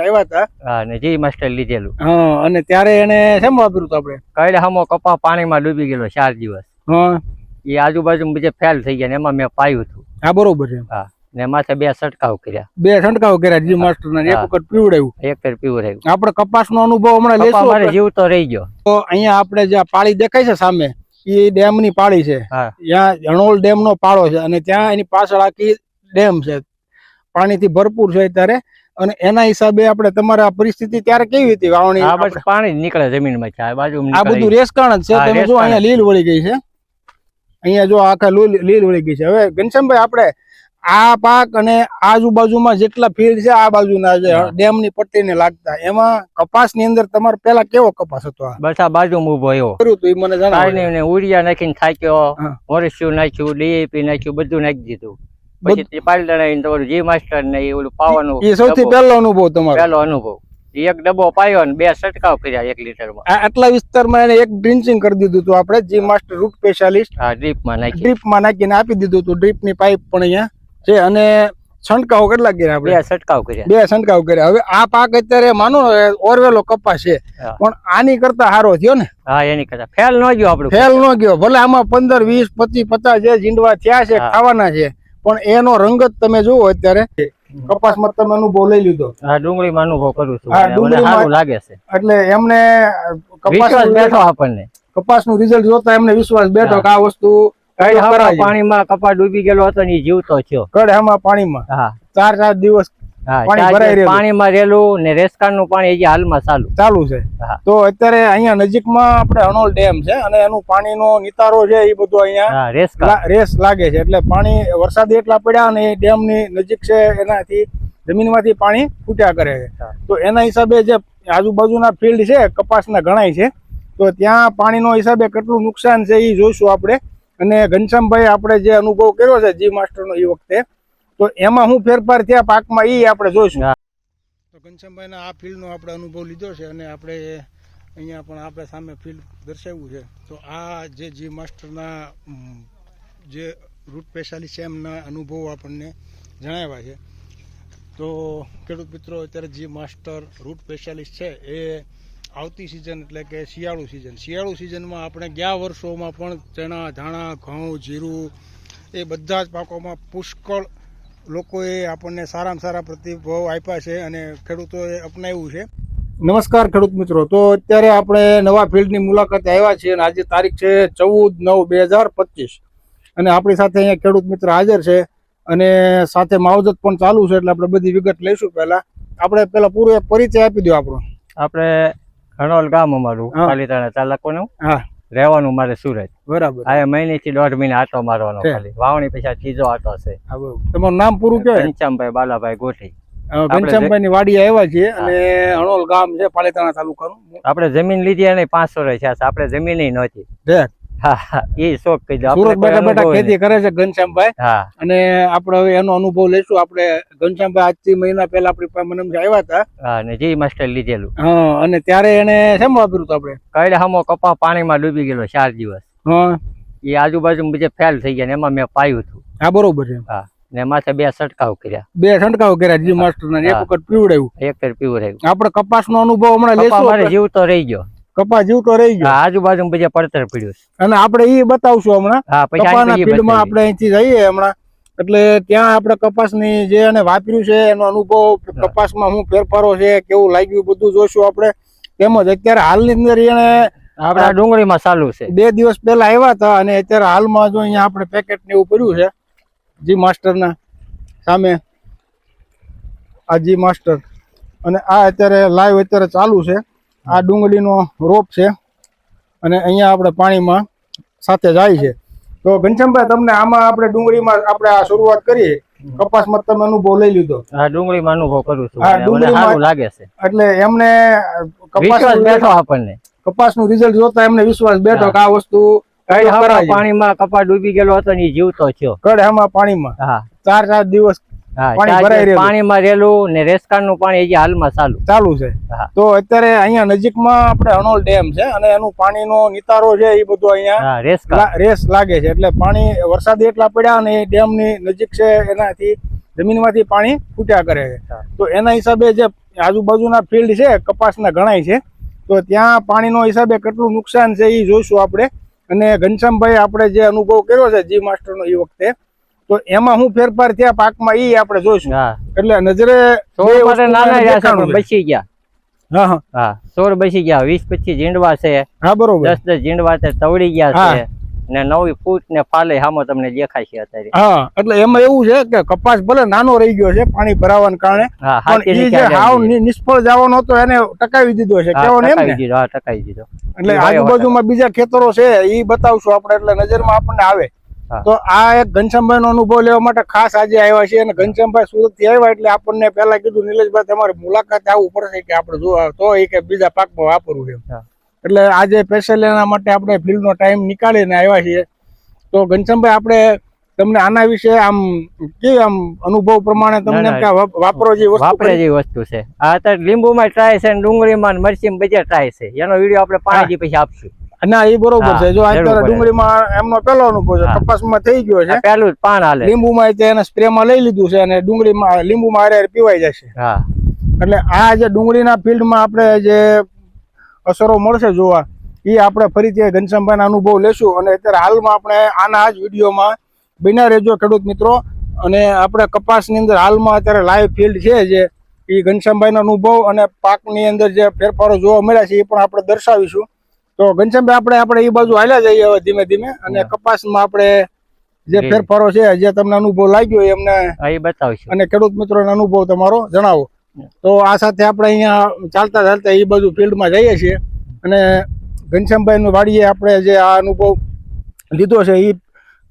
આવ્યા હતા હા ને જી માસ્ટર લીધેલું હા અને ત્યારે એને શેમ વાપર્યું હતું આપણે કઈડે હમો કપા પાણીમાં ડૂબી ગયેલો 4 દિવસ હા એ આજુબાજુ બીજે ફેલ થઈ ગયા ને એમાં મેં પાયું હતું હા બરોબર છે હા ને માથે 2 છંટકાવ કર્યા 2 છંટકાવ કર્યા જી માસ્ટર ના એક વખત પીવડાવ્યું એક ફેર પીવડાવ્યું આપણે કપાસનો અનુભવ હમણાં કપા લેશું મારે જીવ તો રહી ગયો તો અહીંયા આપણે જે પાળી દેખાય છે સામે એ ડેમ ની પાળી છે હા ત્યાં જણોલ ડેમ નો પાળો છે અને ત્યાં એની પાછળ આખી ડેમ છે પાણીથી ભરપૂર છે અત્યારે અને એના હિસાબે આપણે તમારા પરિસ્થિતિ ત્યારે કેવી હતી વાવણી આ બસ પાણી જ નીકળે જમીનમાં છે આ બાજુ આ બધું રેસકાણ જ છે તમે જો અહીંયા લીલ વળી ગઈ છે અહીંયા જો આખા લીલ વળી ગઈ છે હવે ઘનશ્યામભાઈ આપણે આ પાક અને આજુબાજુમાં જેટલા ફીલ્ડ છે આ બાજુના જે ડેમ ની પટ્ટીને લાગતા એમાં કપાસ ની અંદર તમારે પેલા કેવો કપાસ હતો બસ આ બાજુ ઉભો એવો કર્યું તું મને જણાવો ઉડિયા નાખીને થાક્યો મોરસ્યું નાખ્યું ડીએપી નાખ્યું બધું નાખી દીધું પછી પાલદણા તમારું જી માસ્ટર ને ઓલું પાવાનું એ સૌથી પહેલો અનુભવ તમારો પહેલો અનુભવ એક ડબ્બો પાયો ને 2 છંટકાવ કર્યા 1 લીટરમાં આટલા વિસ્તારમાં એને એક ડ્રિન્ચિંગ કરી દીધું હતું આપણે જી માસ્ટર રૂટ સ્પેશિયાલિસ્ટ હા ડ્રીપમાં નાખીને આપી દીધું હતું ડ્રીપ ની પાઇપ પણ અહીંયા છે અને છંટકાવ કેટલા કર્યા આપણે 2 છંટકાવ કર્યા 2 છંટકાવ કર્યા હવે આ પાક અત્યારે માનો ઓરવેલો કપાસ છે પણ આની કરતા સારો થયો ને હા એની કરતા ફેલ ન ગયો આપણું ફેલ ન ગયો ભલે આમાં 15 20 25 50 જે જીંડવા થયા છે ખાવાના છે પણ એનો રંગ જ તમે જુઓ અત્યારે કપાસમાં તમે અનુભવ લઈ લીધો હા ડુંગળીમાં અનુભવ કરું છું મને સારું લાગે છે એટલે એમને કપાસ બેઠો આપણને કપાસનું રિઝલ્ટ જોતા એમને વિશ્વાસ બેઠો કે આ વસ્તુ પાણીમાં કપા ડૂબી ગયેલો હતો ને જીવતો થયો કડેહામાં પાણીમાં હા 4 દિવસ પાણીમાં રેલું ને રેસકાન નું પાણી હજી હાલમાં ચાલુ છે તો અત્યારે અહીંયા નજીકમાં આપણે અણોલ ડેમ છે અને એનું પાણીનો નિતારો છે એ બધું અહીંયા રેસ લાગે છે એટલે પાણી વરસાદ એટલા પડ્યા અને એ ડેમ ની નજીક છે એનાથી જમીનમાંથી પાણી ફૂટ્યા કરે છે તો એના હિસાબે જે આજુબાજુના ફિલ્ડ છે કપાસના ગણાય છે તો ત્યાં પાણીનો હિસાબે કેટલું નુકસાન છે એ જોઈશું આપણે અને ઘનશ્યામભાઈ આપણે જે અનુભવ કર્યો છે જી માસ્ટર નો એ વખતે તો એમાં હું ફેરફાર થયા પાકમાં એ આપણે જોઈશું તો ઘનશ્યામભાઈ ના આ ફિલ્ડ નો આપણે અનુભવ લીધો છે અને આપણે અહીંયા પણ આપણે સામે ફિલ્ડ દર્શાવ્યું છે તો આ જે જી માસ્ટરના જે રૂટ સ્પેશિયાલિસ્ટ છે એમના અનુભવો આપણને જણાવ્યા છે તો ખેડૂત મિત્રો અત્યારે જી માસ્ટર રૂટ સ્પેશિયાલિસ્ટ છે એ આવતી સિઝન એટલે કે શિયાળુ સિઝનમાં આપણે ગયા વર્ષોમાં પણ ચણા ધાણા ઘઉં જીરું એ બધા જ પાકોમાં પુષ્કળ લોકોએ આપણને સારામાં સારા પ્રતિભાવ આપ્યા છે અને ખેડૂતોએ અપનાવ્યું છે નમસ્કાર ખેડૂત મિત્રો તો અત્યારે આપણે નવા ફિલ્ડની મુલાકાતે આવ્યા છીએ અને આજે તારીખ છે 14/9/2025 અને આપણી સાથે અહીંયા ખેડૂત મિત્ર હાજર છે અને સાથે માવજત પણ ચાલુ છે એટલે આપણે બધી વિગત લઈશું આપણે પેલા પૂરો પરિચય આપી દો આપણો આપણે ઘણોલ ગામ અમારું પાલીતાણા તાલુકાનું હા રહેવાનું મારે સુરત બરાબર આ મહિનેથી 1.5 મહિના આટો મારવાનો ખાલી વાવણી પછી ત્રીજો આટો છે તમારું નામ પૂરું કહેવાય ઘનશ્યામભાઈ બાલાભાઈ ગોઠી ઘનશ્યામભાઈ ની વાડી આવ્યા છીએ અને અણોલ ગામ છે પાલીતાણા તાલુકાનું આપણે જમીન લીધી અને 5 વર્ષ થયા આપણે જમીન નહોતી એ શોખ કહી દો સુરત બેઠા ખેતી કરે છે ઘનશ્યામભાઈ અને આપણે હવે એનો અનુભવ લઈશું આપણે ઘનશ્યામભાઈ આજથી મહિના પહેલા આપણી પાસે મને આવ્યા હતા ને જી માસ્ટર લીધેલું અને ત્યારે એને શેમ વાપર્યું હતું આપણે કઈડે હમો કપા પાણીમાં ડૂબી ગયેલો 4 દિવસ એ આજુબાજુ બીજે ફેલ થઈ ગયા ને એમાં મેં પાયું હતું હા બરોબર છે હા ને માથે 2 છંટકાવ કર્યા 2 છંટકાવ કર્યા જી માસ્ટર ના એક વખત પીવડાવ્યું એક ફેર પીવડાવ્યું આપણે કપાસનો અનુભવ હમણાં લેશું મારે જીવ તો રહી ગયો કપાસ જીવતો રહી ગયો આજુબાજુ બીજે પડતર પડ્યું અને આપણે એ બતાવશું હમણાં કપાસના ફિલ્ડમાં આપણે અહીંથી જઈએ હમણાં એટલે ત્યાં આપણે કપાસની જે એને વાપર્યું છે એનો અનુભવ કપાસમાં શું ફેરફારો છે કેવું લાગ્યું બધું જોઈશું આપણે તેમજ અત્યારે હાલની અંદર એને આપણા ડુંગળીમાં ચાલુ છે 2 દિવસ પહેલા આવ્યા હતા અને અત્યારે હાલમાં જો અહીંયા આપણે પેકેટ ને એવું પડ્યું છે જી માસ્ટરના સામે આ જી માસ્ટર અને આ અત્યારે લાઈવ અત્યારે ચાલુ છે આ ડુંગળીનો રોપ છે અને અહીંયા આપણે પાણીમાં સાથે જાય છે તો ઘનશ્યામભાઈ તમને આમાં આપણે ડુંગળીમાં આપણે આ શરૂઆત કરીએ કપાસમાં તમે અનુભવ લઈ લીધો ડુંગળીમાં અનુભવ કરું છું મને સારું લાગે છે એટલે એમને કપાસ બેઠો આપણને કપાસનું રિઝલ્ટ જોતા એમને વિશ્વાસ બેઠો કે આ વસ્તુ પાણીમાં કપા ડૂબી ગયેલો હતો ને જીવતો થયો કડેહામાં પાણીમાં 4 દિવસ પાણીમાં રેલું ને રેસકાન નું પાણી હજી હાલમાં ચાલુ છે તો અત્યારે અહીંયા નજીકમાં આપણે અણોલ ડેમ છે અને એનું પાણીનો નિતારો છે એ બધું અહીંયા રેસ લાગે છે એટલે પાણી વરસાદ એટલા પડ્યા અને એ ડેમ ની નજીક છે એનાથી જમીનમાંથી પાણી ફૂટ્યા કરે છે તો એના હિસાબે જે આજુબાજુના ફિલ્ડ છે કપાસના ઘણાય છે, તો ત્યાં પાણીનો હિસાબે કેટલું નુકસાન છે એ જોઈશું આપણે. અને ઘનશ્યામભાઈ આપણે જે અનુભવ કર્યો છે જી માસ્ટરનો એ વખતે, તો એમાં શું ફેરફાર થયા પાકમાં એ આપણે જોઈશું. એટલે નજરે બચી ગયા. હા હા 16 બચી ગયા, 20-25 ઝીંડવા છે. હા બરોબર. 10 ઝીંડવા તવડી ગયા છે ને 9 ફૂટ ને ફાલે સામે તમને દેખાય છે અત્યારે. હા એટલે એમાં એવું છે કે કપાસ ભલે નાનો રહી ગયો છે પાણી ભરાવાના કારણે, પણ એ જે હાવ નિષ્ફળ જવાનો હતો એને ટકાવી દીધો છે. કેવો ને એમ ને? હા ટકાવી દીધો. એટલે આજુબાજુમાં બીજા ખેતરો છે એ બતાવશું આપણે, એટલે નજરમાં આપણને આવે. તો આ એક ઘનશ્યામભાઈ નો અનુભવ લેવા માટે ખાસ આજે આવ્યા છે. અને ઘનશ્યામભાઈ સુરત થી આવ્યા એટલે આપણને પેલા કીધું નિલેશભાઈ તમારે મુલાકાત આવવું પડશે કે આપણે જોવા તો એ કે બીજા પાકમાં વાપરવું છે. એટલે આજે સ્પેશિયલ એના માટે આપણે ફિલ્ડ નો ટાઈમ નીકાળીને આવ્યા છીએ. તો ઘનશ્યામભાઈ આપણે તમને આના વિશે આમ કેવી આમ અનુભવ પ્રમાણે તમને વાપરો જે વસ્તુ છે આ અત્યારે લીંબુમાં ટ્રાય છે, ડુંગળીમાં મરચીમાં બધે ટ્રાય છે. એનો વિડીયો આપણે 5 પછી આપશું. ના એ બરોબર છે. જો અત્યારે ડુંગળીમાં એમનો પેલો અનુભવ છે, કપાસમાં થઈ ગયો છે, પેલું જ પાન હાલે. લીંબુમાં એને સ્પ્રે માં લઈ લીધું છે અને ડુંગળીમાં લીંબુમાં હારે પીવાઈ જશે. એટલે આ જે ડુંગળીના ફિલ્ડમાં આપણે જે અસરો મળશે જોવા, એ આપણે ફરીથી ઘનશ્યામભાઈના અનુભવ લેશું. અને અત્યારે હાલમાં આપણે આના જ વિડીયોમાં બન્યા રહેજો ખેડૂત મિત્રો. અને આપણે કપાસની અંદર હાલમાં અત્યારે લાઈવ ફિલ્ડ છે જે એ ઘનશ્યામભાઈનો અનુભવ અને પાકની અંદર જે ફેરફારો જોવા મળ્યા છે એ પણ આપણે દર્શાવીશું. તો ઘનશ્યામભાઈ આપણે એ બાજુ હાલ્યા જઈએ હવે ધીમે ધીમે, અને કપાસમાં આપણે જે ફેરફારો છે જે તમને અનુભવ લાગ્યો એ અમને બતાવીશું, અને ખેડૂત મિત્રોનો અનુભવ તમારો જણાવો. તો આ સાથે આપણે અહીંયા ચાલતા ચાલતા એ બાજુ ફિલ્ડમાં જઈએ છીએ. અને ઘનશ્યામભાઈ નું વાડીએ આપણે જે આ અનુભવ લીધો છે એ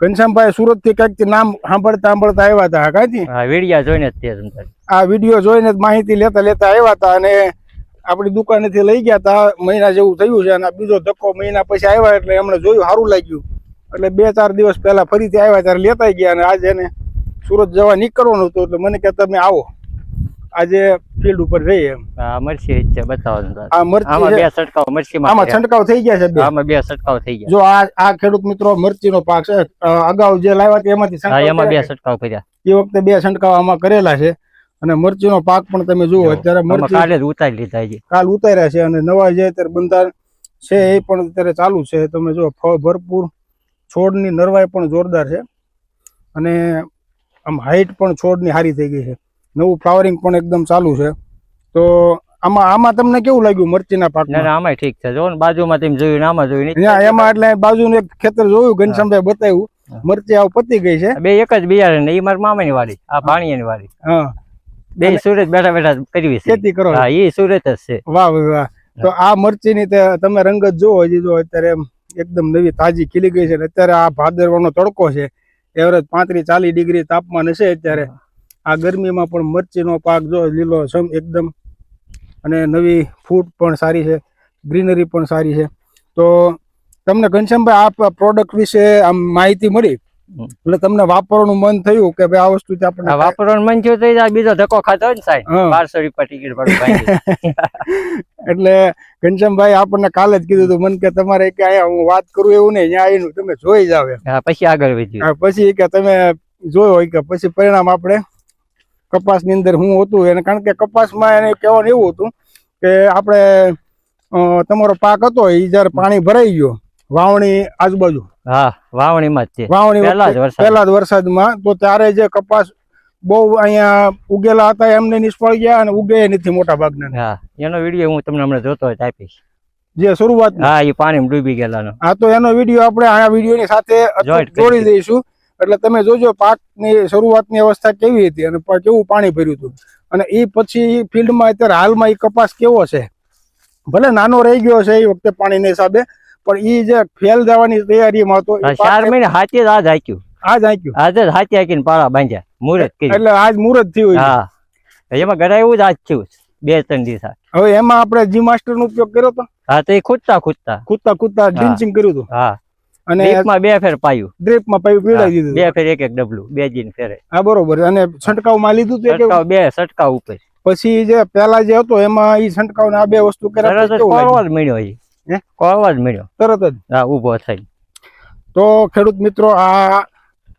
ઘનશ્યામભાઈ સુરત થી કઈક નામ સાંભળતા આવ્યા હતા. કઈથી વિડીયો જોઈને આ વિડીયો જોઈને માહિતી લેતા આવ્યા હતા અને આપણી દુકાનેથી લઈ ગયા હતા. મહિના જેવું થયું છે અને બીજો ધક્કો મહિના પછી આવ્યા એટલે એમણે જોયું સારું લાગ્યું એટલે 2-4 દિવસ પહેલા ફરીથી આવ્યા ત્યારે લેતા ગયા. અને આજે એને સુરત જવા નીકળવાનું હતું એટલે મને કે તમે આવો આજે ફિલ્ડ ઉપર જઈએ. મરચી છે બતાવો. આ મરચી આમાં છંટકાવ થઈ ગયા છે. આમાં 2 છંટકાવ થઈ ગયા. જો આ ખેડૂત મિત્રો મરચીનો પાક છે, અગાઉ જે લાવ્યા એમાંથી એમાં 2 છંટકાવ કર્યા. એ વખતે 2 છંટકાવ આમાં કરેલા છે. અને મરચીનો પાક પણ તમે જુઓ અત્યારે મરચી કાલે જ ઉતારી લીધા છે, કાલ ઉતાર્યા છે. અને નવા જે અત્યારે બંધાર છે એ પણ અત્યારે ચાલુ છે. તમે જો ફળ ભરપૂર, છોડની નરવાઈ પણ જોરદાર છે અને આમ હાઈટ પણ છોડની સારી થઈ ગઈ છે. નવું ફ્લાવરિંગ પણ એકદમ ચાલુ છે. તો આમાં તમને કેવું લાગ્યું મરચીના પાકમાં? આમાં ઠીક છે. જો બાજુમાં તમે જોયું, આમાં જોયું એમાં એટલે બાજુનું એક ખેતર જોયું, ઘનશ્યામભાઈ બતાવ્યું, મરચી આવ પતી ગઈ છે. 2 એક જ બિયારણ. એ મારા મામાની વાડી, આ ભાણિયાની વાડી. હા 2 સુરત બેઠા કરવી છે, ખેતી કરો. હા એ સુરત જ છે. વાહ વાહ. તો આ મરચીની તમે રંગત જોવો, હજી જો અત્યારે એકદમ નવી તાજી ખીલી ગઈ છે. અત્યારે આ ભાદરવાનો તડકો છે, એવરેજ 35-40 ડિગ્રી તાપમાન હશે અત્યારે. આ ગરમીમાં પણ મરચીનો પાક જો લીલો સમ એકદમ, અને નવી ફૂટ પણ સારી છે, ગ્રીનરી પણ સારી છે. તો તમને ઘનશ્યામભાઈ આ પ્રોડક્ટ વિશે આમ માહિતી મળી એટલે તમને વાપરવાનું મન થયું કે ભાઈ આ વસ્તુ આપણે વાપરવાનું મન થયું તો બીજો ધક્કો ખાતો હોય ને સાહેબ, 1200 રૂપિયા ટિકિટ પડે. એટલે ઘનશ્યામભાઈ આપણને કાલે જ કીધું હતું, મન કે તમારે કે અહીંયા હું વાત કરું એવું નહીં, અહીંયા આવીને તમે જોઈ જાવ. પછી આગળ વધ્યું, પછી કે તમે જોયો હોય કે પછી પરિણામ આપણે કપાસની અંદર શું હતું એને, કારણ કે કપાસમાં એને કહેવાનું એવું હતું કે આપણે તમારો પાક હતો એ જયારે પાણી ભરાઈ ગયો વાવણી આજુબાજુ, વાવણીમાં જ પહેલા જ વરસાદમાં, તો ત્યારે જે કપાસ બહુ અહીંયા ઉગેલા હતા એમને નિષ્ફળ ગયા અને ઉગે નથી મોટા ભાગના. એનો વિડીયો હું તમને હમણાં જોતો હોય આપીશ, જે શરૂઆત એ પાણીમાં ડૂબી ગયેલા. હા તો એનો વિડીયો આપણે આ વિડીયોની સાથે જોડી દઈશું. એટલે તમે જોજો પાકની શરૂઆતની અવસ્થા કેવી હતી અને કેવું પાણી ભર્યું હતું. અને એ પછી ફિલ્ડમાં અત્યારે હાલમાં એ કપાસ કેવો છે, ભલે નાનો રહી ગયો છે એ વખતે પાણીના હિસાબે, પણ એ જે ફેલ જવાની તૈયારીમાં હતો. 4 મહિને હાથે જ આજ હાંક્યું, આજે હાથે હાંકીને પાળા બાંધ્યા, મુહૂર્ત કર્યું. એટલે આજ મુહૂર્ત થયું. હા એમાં ગરાયું જ આજ થયું 2-3 દિવસ. હવે એમાં આપણે જી માસ્ટર નો ઉપયોગ કર્યો હતો. હા તો એ ખૂદતા ડ્રિંચિંગ કર્યું હતું. હા અને ડ્રીપમાં 2 ફેર પાયું, ડ્રીપમાં પાયું પીડાઈ દીધું, 2 ફેર 1-1 ડબલું 2 જીન ફેરે. હા બરોબર. અને છંટકાવમાં લીધું હતું 2 છંટકાવ ઉપર. પછી જે પેલા જે હતો એમાં ઈ છંટકાવ ને આ 2 વસ્તુ કર્યા કોળવા જ મળ્યો, તરત જ ઉભો થઈ. તો ખેડૂત મિત્રો આ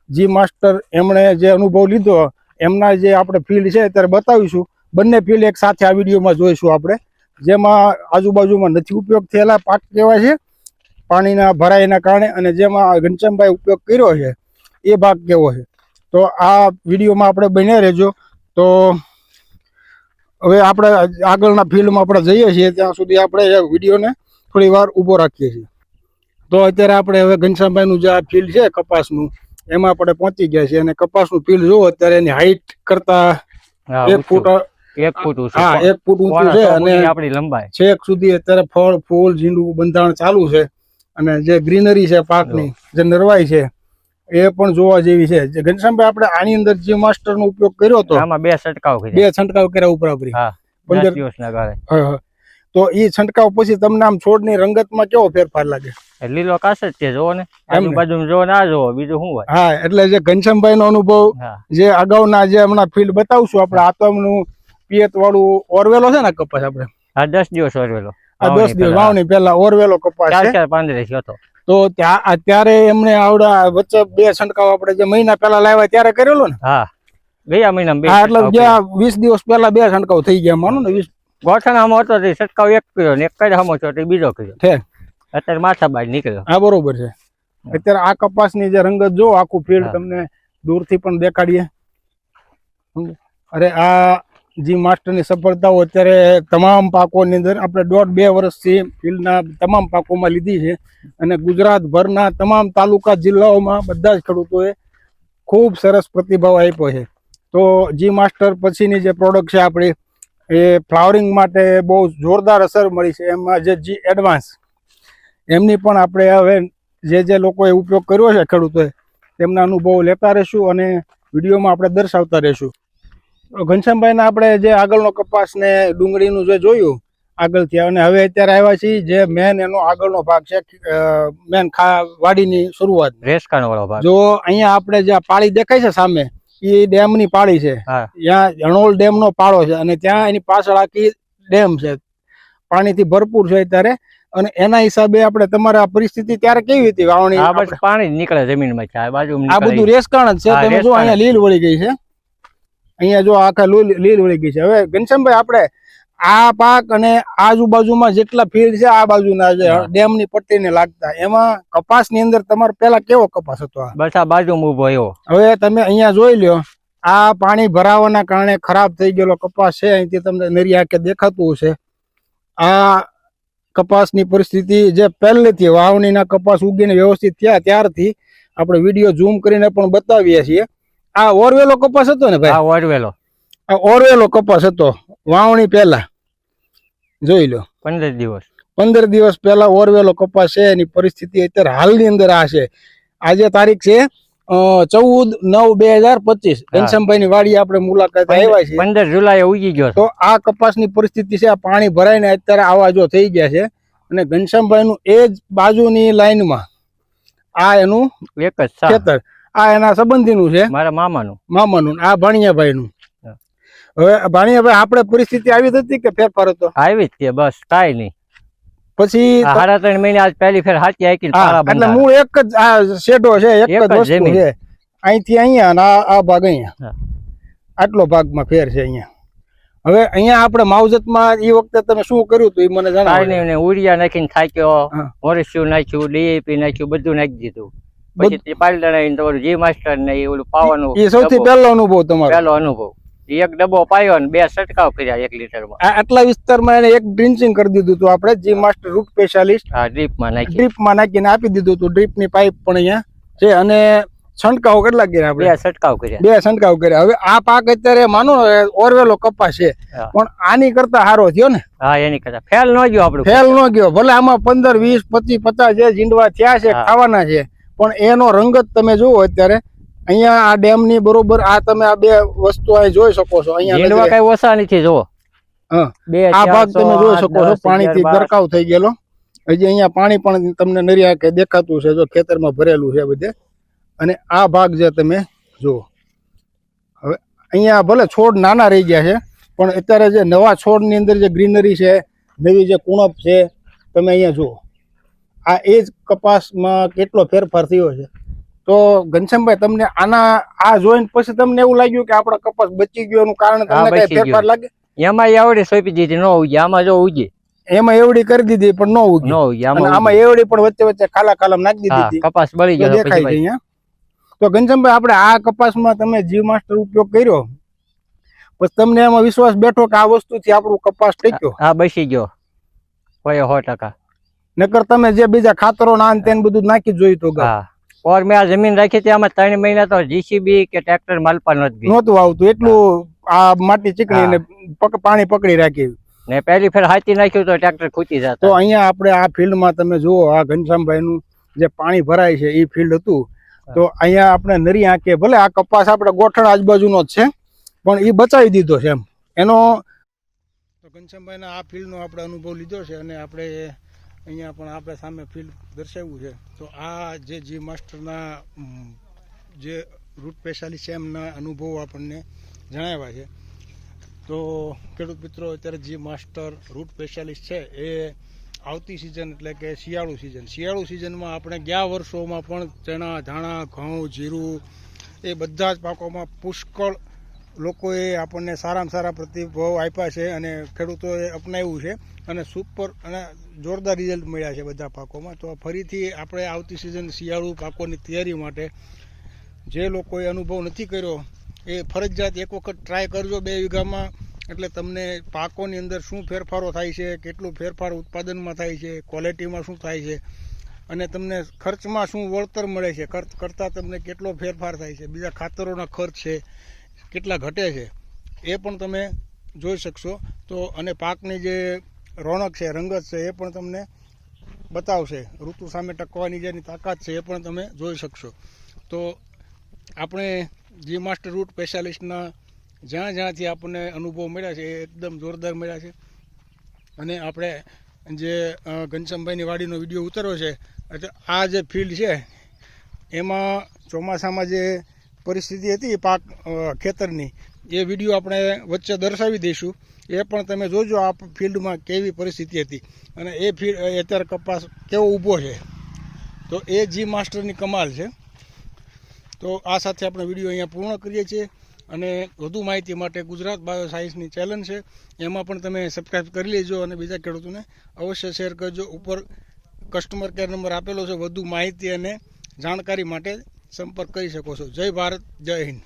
જી માસ્ટર એમણે જે અનુભવ લીધો એમના જે આપણે ફિલ્ડ છે અત્યારે બતાવીશું. બંને ફિલ્ડ એક સાથે આ વિડીયોમાં જોઈશું આપણે, જેમાં આજુબાજુમાં નથી ઉપયોગ થયેલા પાક કેવા છે પાણીના ભરાઈના કારણે, અને જેમાં ઘનશ્યામભાઈ ઉપયોગ કર્યો છે એ ભાગ કેવો છે. તો આ વિડીયોમાં આપણે બન્યા રહેજો. તો હવે આપણે આગળના ફિલ્ડમાં આપણે જઈએ છીએ, ત્યાં સુધી આપણે વિડીયોને થોડી વાર ઊભો રાખીએ છીએ. તો અત્યારે આપણે હવે ઘનશ્યામભાઈનું જે આ ફિલ્ડ છે કપાસનું, એમાં આપણે પહોંચી ગયા છે. અને કપાસનું ફિલ્ડ જુઓ અત્યારે એની હાઈટ કરતા 1 ફૂટ ઊંચું છે, અને આપણી લંબાઈ છેક સુધી અત્યારે ફળ ફૂલ ઝીંડું બંધારણ ચાલુ છે. અને જે ગ્રીનરી છે પાકની જે નરવાઈ છે એ પણ જોવા જેવી છે. જે ઘનશ્યામભાઈ આપણે આની અંદર જી માસ્ટર નો ઉપયોગ કર્યો હતો, આમાં 2 છંટકાવ કર્યા ઉપરાપરી 15 દિવસના ગાળે. તો એ છંટકાવ પછી તમને આમ છોડની રંગતમાં કેવો ફેરફાર લાગે? લીલો કાસ જ છે, જોવો ને આજુબાજુ જોવો ને આ જોવો, બીજું શું હોય. હા, એટલે જે ઘનશ્યામભાઈ નો અનુભવ જે અગાઉના જે હમણાં ફિલ્ડ બતાવશું આપણે, આ તો એમનું પિયત વાળું ઓરવેલો છે ને કપાસ, આપણે 10 દિવસ ઓરવેલો, 10 દિવસ વાવણી પહેલા ઓરવેલો કપાસ 4 15 હતો. તો અત્યારે એમને આવડા વચ્ચે 2 છંટકાવ આપણે જે મહિના પહેલા લાવ્યા ત્યારે કરેલો ને? હા, ગયા મહિનામાં 2. એટલે જે 20 દિવસ પહેલા 2 છંટકાવ થઈ ગયા માનો ને. 20 ગોઠણામાં હતો તે છંટકાવ 1 કર્યો ને 1 હમો છો તે બીજો કર્યો છે. અત્યારે માથા બાદ નીકળ્યો. હા, બરોબર છે. અત્યારે આ કપાસની જે રંગત જો, આખું ફિલ્ડ તમને દૂરથી પણ દેખાડીએ. અરે આ જી માસ્ટરની સફળતાઓ અત્યારે તમામ પાકોની અંદર આપણે 1.5-2 વર્ષથી ફિલ્ડના તમામ પાકોમાં લીધી છે. અને ગુજરાતભરના તમામ તાલુકા જિલ્લાઓમાં બધા જ ખેડૂતોએ ખૂબ સરસ પ્રતિભાવ આપ્યો છે. તો જી માસ્ટર પછીની જે પ્રોડક્ટ છે આપણી, એ ફ્લાવરિંગ માટે બહુ જોરદાર અસર મળી છે. એમાં જે જી એડવાન્સ, એમની પણ આપણે હવે જે લોકોએ ઉપયોગ કર્યો છે ખેડૂતોએ, તેમના અનુભવ લેતા રહીશું અને વિડીયોમાં આપણે દર્શાવતા રહીશું. ઘનશ્યામભાઈના આપણે જે આગળનો કપાસ ને ડુંગળીનું જે જોયું આગળથી, અને હવે અત્યારે આવ્યા છીએ જે મેન એનો આગળનો ભાગ છે, મેન વાડીની શરૂઆત, રેસકાણ વાળો ભાગ. જો અહીંયા આપણે જે પાળી દેખાય છે સામે, એ ડેમની પાળી છે. ત્યાં હણોલ ડેમનો પાળો છે, અને ત્યાં એની પાછળ આખી ડેમ છે, પાણીથી ભરપૂર છે અત્યારે. અને એના હિસાબે આપણે તમારે આ પરિસ્થિતિ ત્યારે કેવી હતી વાવણી? પાણી નીકળે જમીનમાં, આ બધું રેસકાણ જ છે. તમે જો અહીંયા લીલ વળી ગઈ છે, અહીંયા જો આખા લીલ વળી ગઈ છે. હવે ઘનશ્યામભાઈ આપણે આ પાક અને આજુબાજુમાં જેટલા ફિલ્ડ છે આ બાજુના જે ડેમની પટ્ટીને લાગતા, એમાં કપાસની અંદર તમારે પેલા કેવો કપાસ હતો? બસ આ બાજુ ઉભો એવો. હવે તમે અહીંયા જોઈ લ્યો, આ પાણી ભરાવાના કારણે ખરાબ થઈ ગયેલો કપાસ છે. અહીંથી તમને નરી આંખે દેખાતું હશે. આ કપાસની પરિસ્થિતિ જે પહેલેથી વાવણીના કપાસ ઉગીને વ્યવસ્થિત થયા ત્યારથી આપણે વિડીયો ઝૂમ કરીને પણ બતાવીએ છીએ. આ ઓરવેલો કપાસ હતો ને ભાઈ? આ ઓરવેલો કપાસ હતો વાવણી પહેલા. જોઈ લો, 15 દિવસ પહેલા ઓરવેલો કપાસ છે. એની પરિસ્થિતિ અત્યારે હાલની અંદર આ છે. આજે તારીખ છે 14/9/2025. ઘનશ્યામભાઈ ની વાડી આપણે મુલાકાત આવ્યા છે, 15 જુલાઈ ઉગી ગયો. તો આ કપાસની પરિસ્થિતિ છે, આ પાણી ભરાઈને અત્યારે આવા જો થઈ ગયા છે. અને ઘનશ્યામભાઈ નું એ જ બાજુની લાઈનમાં આ એનું એક જ ખેતર, આ એના સંબંધીનું છે, મારા મામાનું. આ ભાણિયાભાઈ નું. હવે ભાણિયાભાઈ આપણે પરિસ્થિતિ આવી હતી કે ફેરફાર હતો? આવી જ છે, બસ કાઈ નહીં. પછી 3.5 મહિને આજ પહેલી ફેર હાચી આકી. એટલે મૂળ એક જ આ શેડો છે, એક જ વસ્તુ છે. અહીંથી અહીંયા અને આ ભાગ અહીંયા, આટલો ભાગમાં ફેર છે અહીંયા. હવે અહીંયા આપણે માવજતમાં એ વખતે તમે શું કર્યું હતું એ મને જણાવો. ઉરિયા નાખીને થાક્યો, મોરેસ્યુ નાખ્યું, ડીએપી નાખ્યું, બધું નાખી દીધું. પછી પાલડા તમારું જી માસ્ટર ને ઓલું પાવાનું, એ સૌથી પહેલો અનુભવ તમારો? પહેલો અનુભવ. એક ડબ્બો પાયો ને 2 છંટકાવ કર્યા 1 લીટરમાં. આટલા વિસ્તારમાં એને એક ડ્રિન્ચિંગ કરી દીધું હતું આપણે, જી માસ્ટર રૂટ સ્પેશિયાલિસ્ટ. ડ્રીપમાં નાખીને આપી દીધું હતું. ડ્રીપની પાઇપ પણ અહીંયા છે. અને છંટકાવ કેટલા કર્યા આપણે? 2 છંટકાવ કર્યા. 2 છંટકાવ કર્યા. હવે આ પાક અત્યારે માનો ઓરવેલો કપાસ છે, પણ આની કરતા સારો થયો ને? હા, એની કરતા ફેલ ન ગયો આપણો. ફેલ ન ગયો. ભલે આમાં 15 20 25 50 જે જીંડવા થયા છે, ખાવાના છે, પણ એનો રંગત તમે જુઓ અત્યારે અહીંયા આ ડેમ ની બરોબર. આ તમે આ 2 વસ્તુ અહીં જોઈ શકો છો. અહીંયા કઈ ઓછા નથી, જુઓ. આ ભાગ તમે જોઈ શકો છો, પાણીથી ગરકાવ થઈ ગયેલો. હજી અહીંયા પાણી પણ તમને નરી આંખે દેખાતું છે, જો ખેતરમાં ભરેલું છે બધે. અને આ ભાગ જે તમે જુઓ, હવે અહીંયા ભલે છોડ નાના રહી ગયા છે, પણ અત્યારે જે નવા છોડની અંદર જે ગ્રીનરી છે, નવી જે કુણપ છે, તમે અહીંયા જુઓ. આ એ જ કપાસમાં કેટલો ફેરફાર થયો છે. તો ઘનશ્યામભાઈ, તમને આ જોઈને પછી તમને એવું લાગ્યું કે આપણા કપાસ બચી ગયો એનું કારણ તમને કઈ ફેરફાર લાગે? એમાં એવડી સોંપી દીધી ન ઉગી, આમાં જો ઉગી. એમાં એવડી કરી દીધી પણ ન ઉગી. ન ઉગી, અને આમાં એવડી પણ વચ્ચે વચ્ચે ખાલા ખાલા નાખી દીધી હતી. કપાસ બળી ગયો દેખાય છે અહીંયા. તો ઘનશ્યામભાઈ આપણે આ કપાસમાં તમે જીવ માસ્ટર ઉપયોગ કર્યો પછી તમને એમાં વિશ્વાસ બેઠો કે આ વસ્તુથી આપણું કપાસ ટેક્યો? હા, બેસી ગયો 100%. નકર તમે જે બીજા ખાતરો ના તેને બધું નાખી જોયું તો ઓર મેં આ જમીન રાખી હતી આમાં 3 મહિના તો જીસીબી કે ટ્રેક્ટર માલપા નહોતું આવતું, એટલું આ માટી ચીકણી ને પાણી પકડી રાખી. ને પહેલી ફેર હાથી નાખ્યું તો ટ્રેક્ટર ખૂટી જતા. તો અહીંયા આપણે આ ફિલ્ડમાં તમે જુઓ, આ ઘનશ્યામભાઈ નું જે પાણી ભરાય છે એ ફિલ્ડ હતું. તો અહીંયા આપણે નરી આંખે ભલે આ કપાસ આપણે ગોઠણ આજુબાજુનો જ છે પણ એ બચાવી દીધો છે એમ એનો. તો ઘનશ્યામભાઈના આ ફિલ્ડનો આપણે અનુભવ લીધો છે અને આપણે અહીંયા પણ આપણે સામે ફિલ્ડ દર્શાવ્યું છે. તો આ જે જી માસ્ટરના જે રૂટ સ્પેશિયાલિસ્ટ છે એમના અનુભવો આપણને જણાવ્યા છે. તો ખેડૂત મિત્રો, અત્યારે જી માસ્ટર રૂટ સ્પેશિયાલિસ્ટ છે એ આવતી સિઝન એટલે કે શિયાળુ સિઝનમાં આપણે ગયા વર્ષોમાં પણ ચણા, ધાણા, ઘઉં, જીરું એ બધા જ પાકોમાં પુષ્કળ લોકોએ આપણને સારામાં સારા પ્રતિભાવ આપ્યા છે અને ખેડૂતોએ અપનાવ્યું છે અને સુપર અને જોરદાર રિઝલ્ટ મળ્યા છે બધા પાકોમાં. તો ફરીથી આપણે આવતી સિઝન શિયાળુ પાકોની તૈયારી માટે જે લોકોએ અનુભવ નથી કર્યો એ ફરજિયાત એક વખત ટ્રાય કરજો 2 વીઘામાં. એટલે તમને પાકોની અંદર શું ફેરફારો થાય છે, કેટલું ફેરફાર ઉત્પાદનમાં થાય છે, ક્વોલિટીમાં શું થાય છે અને તમને ખર્ચમાં શું વળતર મળે છે, ખર્ચ કરતાં તમને કેટલો ફેરફાર થાય છે, બીજા ખાતરોના ખર્ચ છે કેટલા ઘટે છે એ પણ તમે જોઈ શકશો. તો અને પાકની જે રોનક છે, રંગત છે એ પણ તમને બતાવશે. ઋતુ સામે ટકવાની જેની તાકાત છે એ પણ તમે જોઈ શકશો. તો આપણે જી માસ્ટર રૂટ સ્પેશિયાલિસ્ટના જ્યાંથી આપણને અનુભવ મળ્યા છે એ એકદમ જોરદાર મળ્યા છે. અને આપણે જે ઘનશ્યામભાઈની વાડીનો વિડીયો ઉતાર્યો છે, એટલે આ જે ફિલ્ડ છે એમાં ચોમાસામાં જે પરિસ્થિતિ હતી પાક ખેતરની એ વિડીયો આપણે વચ્ચે દર્શાવી દઈશું. એ પણ તમે જોજો આ ફિલ્ડમાં કેવી પરિસ્થિતિ હતી અને એ ફિલ્ડ અત્યારે કપાસ કેવો ઊભો છે. તો એ જી માસ્ટરની કમાલ છે. તો આ સાથે આપણે વિડીયો અહીંયા પૂર્ણ કરીએ છીએ અને વધુ માહિતી માટે ગુજરાત બાયો સાયન્સની ચેનલ છે એમાં પણ તમે સબસ્ક્રાઈબ કરી લેજો અને બીજા ખેડૂતોને અવશ્ય શેર કરજો. ઉપર કસ્ટમર કેર નંબર આપેલો છે, વધુ માહિતી અને જાણકારી માટે સંપર્ક કરી શકો છો. જય ભારત, જય હિન્દ.